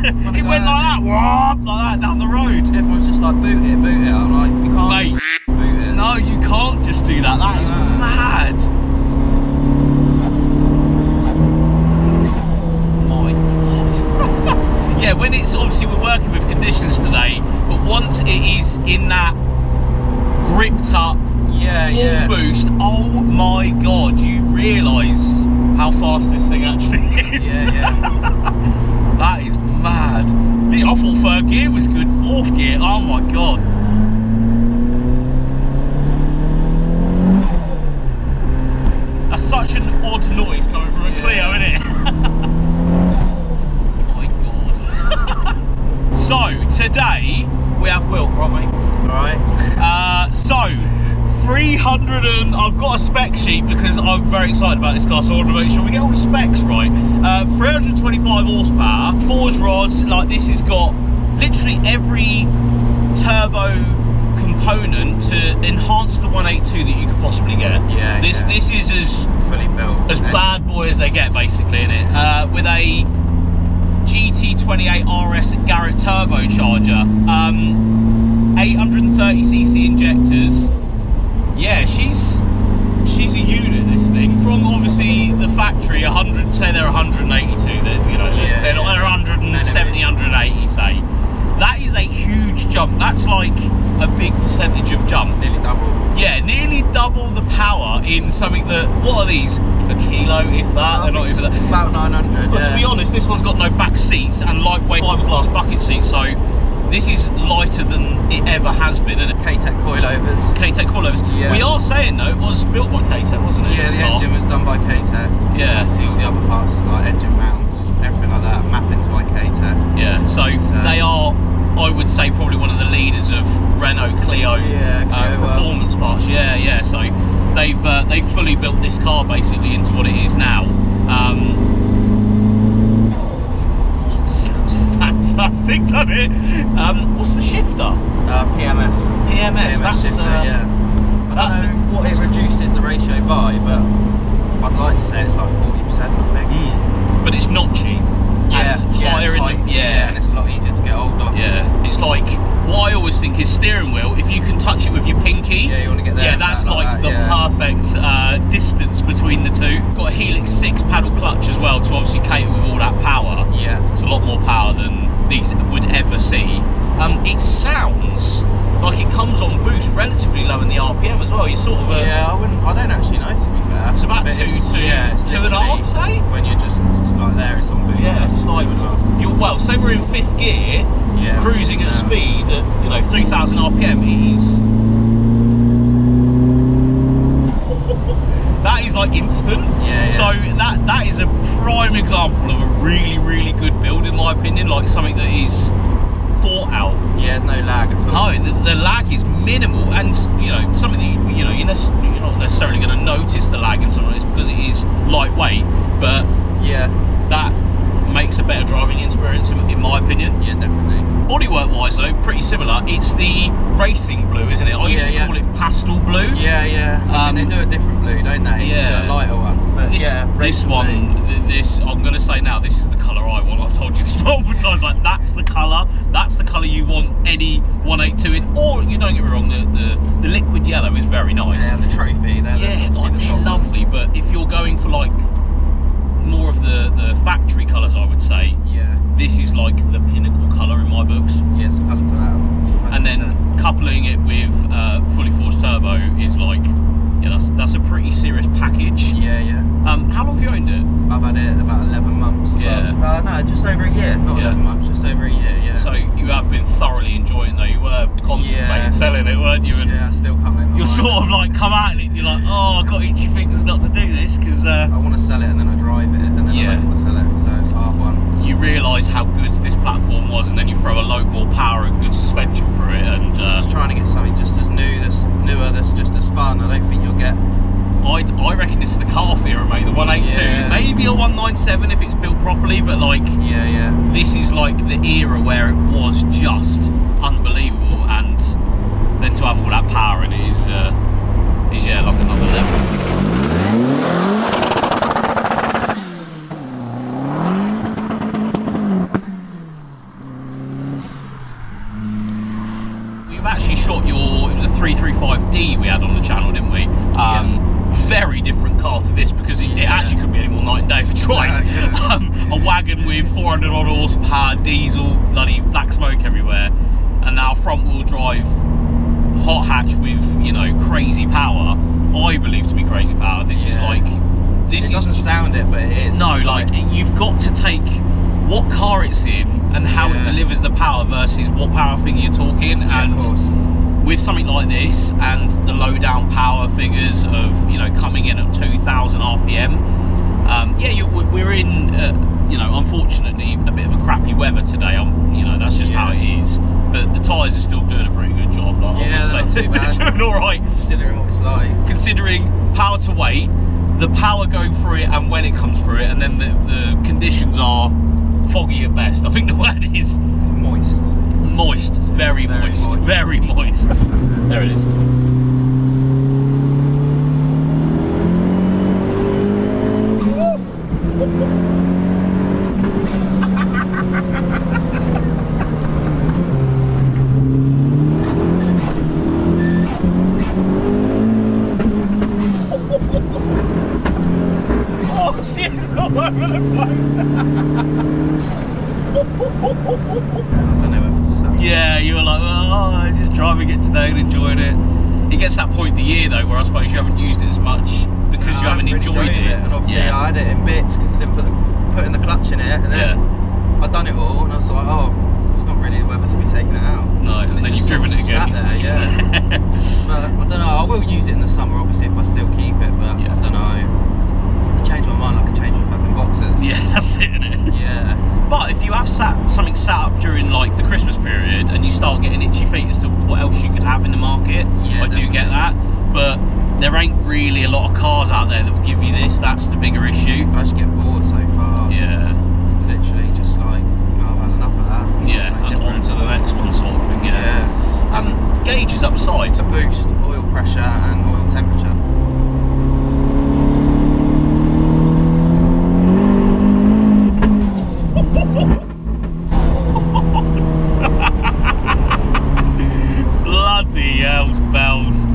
It went like that, whoop, like that down the road. Everyone's just like, boot it, boot it. I'm like, you can't. Mate, boot it. no, you can't just do that. That is mad. My God. Yeah, when it's obviously we're working with conditions today, but once it is in that gripped up full boost, oh my God, you realise how fast this thing actually is. That is mad. I thought third gear was good, fourth gear, oh my God. That's such an odd noise coming from a Clio, isn't it? My God. So, today, we have Will, right mate? Alright. So, 300 and I've got a spec sheet because I'm very excited about this car, so I want to make sure we get all the specs right. 325 horsepower, forged rods, like this has got literally every turbo component to enhance the 182 that you could possibly get. This is as fully built, as bad boy as they get, basically, innit? With a GT28 RS Garrett turbocharger, 830cc injectors. Yeah, she's a unit, this thing. From obviously the factory, 100, say they're 182, that you know, they're not, they're 170, 180, say. That is a huge jump. That's like a big percentage of jump. Nearly double. Yeah, nearly double the power in something that, what are these? A kilo, if that? They're not even that. About 900. But to be honest, this one's got no back seats and lightweight fiberglass bucket seats, so this is lighter than it ever has been. And K-Tech coilovers. K-Tech coilovers. Yeah. We are saying though, it was built by K-Tech, wasn't it? Yeah, the engine was done by K-Tech. Yeah. See all the other parts like engine mounts, everything like that, mappings by K-Tech. Yeah. So they are, I would say, probably one of the leaders of Renault Clio, performance parts. Yeah, yeah. So they've fully built this car basically into what it is now. Fantastic, doesn't it? What's the shifter? PMS. PMS. That's shifter, yeah. I don't know what it reduces the ratio by, but I'd like to say it's like 40%, I think. But it's not cheap. Yeah, and higher in the, and it's a lot easier to get hold of. Yeah, it's like what I always think is steering wheel. If you can touch it with your pinky, you want to get there. Yeah, that's like the perfect distance between the two. Got a Helix 6 paddle clutch as well to obviously cater with all that power. Yeah, it's a lot more power than these would ever see. It sounds like it comes on boost relatively low in the RPM as well. You sort of I don't actually know, to be fair. It's about 2.5, say. When you're just like there, it's on boost. Yeah, it's like well, say we're in 5th gear, cruising at speed at 3,000 RPM. It is that is like instant. So that is a prime example of a really good build, in my opinion. Like something that is thought out. Yeah, there's no lag at all. No, the lag is minimal, and something that you're not necessarily going to notice the lag in something like this because it is lightweight. But yeah, that makes a better driving experience in my opinion. Yeah, definitely. Bodywork wise though, pretty similar. It's the racing blue, isn't it? I used to call it pastel blue. Yeah, yeah. I think they do a different blue, don't they? Yeah, they do a lighter one. But this one, I'm going to say now, this is the colour I want. I've told you this multiple times. Like that's the colour you want any 182 in. Or you don't get me wrong, the liquid yellow is very nice. Yeah, and the trophy. They're lovely. But if you're going for like more of the factory colours, I would say. Yeah. This is like the pinnacle colour in my books. Yeah, it's a colour to have. 100%. And then coupling it with fully forged turbo is like, that's a pretty serious package. Yeah, yeah. How long have you owned it? I've had it about 11 months. Yeah. No, just over a year. Not 11 months, just over a year. Yeah. So you have been thoroughly enjoying it though. You were contemplating selling it, weren't you? And yeah, I still can't remember. You're sort of like come out and you're like, oh, I've got itchy fingers not to do this because I want to sell it and then I drive it and then I don't want to sell it, so it's a hard one. You realise how good this platform was, and then you throw a load more power and good suspension through it, and just trying to get something just as newer, that's just as fun. I don't think you'll get. I reckon this is the calf era, mate. The 182, maybe a 197 if it's built properly, but like, this is like the era where it was just unbelievable, and then to have all that power in it is like another level. actually shot it was a 335D we had on the channel, didn't we? Very different car to this, because it actually couldn't be any more night and day if it tried. A wagon with 400 odd horsepower, diesel, bloody black smoke everywhere, and now front wheel drive hot hatch with, you know, crazy power. I believe to be crazy power. This is like, this it doesn't sound it, but it is. No, like you've got to take what car it's in and how it delivers the power versus what power figure you're talking. And of course, with something like this and the low down power figures of, you know, coming in at 2,000 RPM, we're in, you know, unfortunately a bit of a crappy weather today. You know, that's just how it is. But the tyres are still doing a pretty good job. Like, I would say they're doing all right. Considering what it's like. Considering power to weight, the power going through it and when it comes through it, and then the conditions are foggy at best. I think the word is moist. Moist, very moist, very moist. There it is. Oh shit, it's all over the place. Yeah, you were like, oh, I'm just driving it today and enjoying it. It gets to that point in the year though where I suppose you haven't used it as much because you haven't enjoyed it. And obviously I had it in bits because I didn't put in the clutch in it, and then I'd done it all and I was like, oh, it's not really the weather to be taking it out. No, and then you've driven it again. Sat there, but I don't know, I will use it in the summer obviously if I still keep it, but I don't know. I change my mind like I change my fucking boxes. Yeah, that's it, isn't it? Yeah. But if you have something sat up during like the Christmas period and you start getting itchy feet as to what else you could have in the market, I do get that. But there ain't really a lot of cars out there that will give you this. That's the bigger issue. I just get bored so fast. Yeah. Literally just like, I've had enough of that. Yeah, and on to the next one sort of thing, And gauges upside. To boost oil pressure and oil temperature. Bloody hell's bells.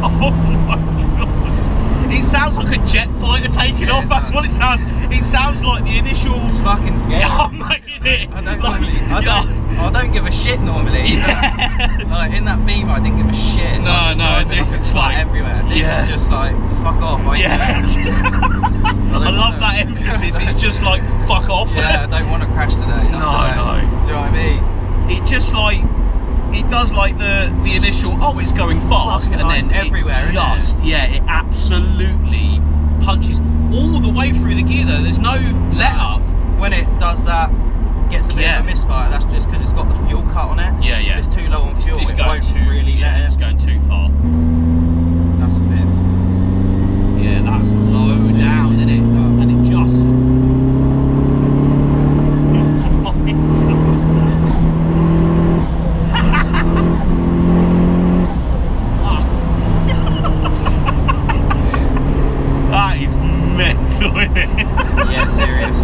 Oh my god. It sounds like a jet fighter taking off. That's what it sounds. It sounds like the initial. It's fucking scary. Yeah, I'm making it. I don't give a shit normally. Yeah. Like in that Beamer, I didn't give a shit. No, this is like everywhere. This is just like fuck off. I love that emphasis. It's just like fuck off. Yeah, I don't want to crash today. No. Do you know what I mean? It just like. It does like the initial, oh, it's going fast, and then everywhere, it absolutely punches all the way through the gear though. There's no let up. When it does that, gets a bit of a misfire. That's just because it's got the fuel cut on it. Yeah. If it's too low on fuel, it's it won't really let it. It's going too far. That's a bit. Yeah, that's low down, isn't it? And it just. That is mental, isn't it? Yeah, serious.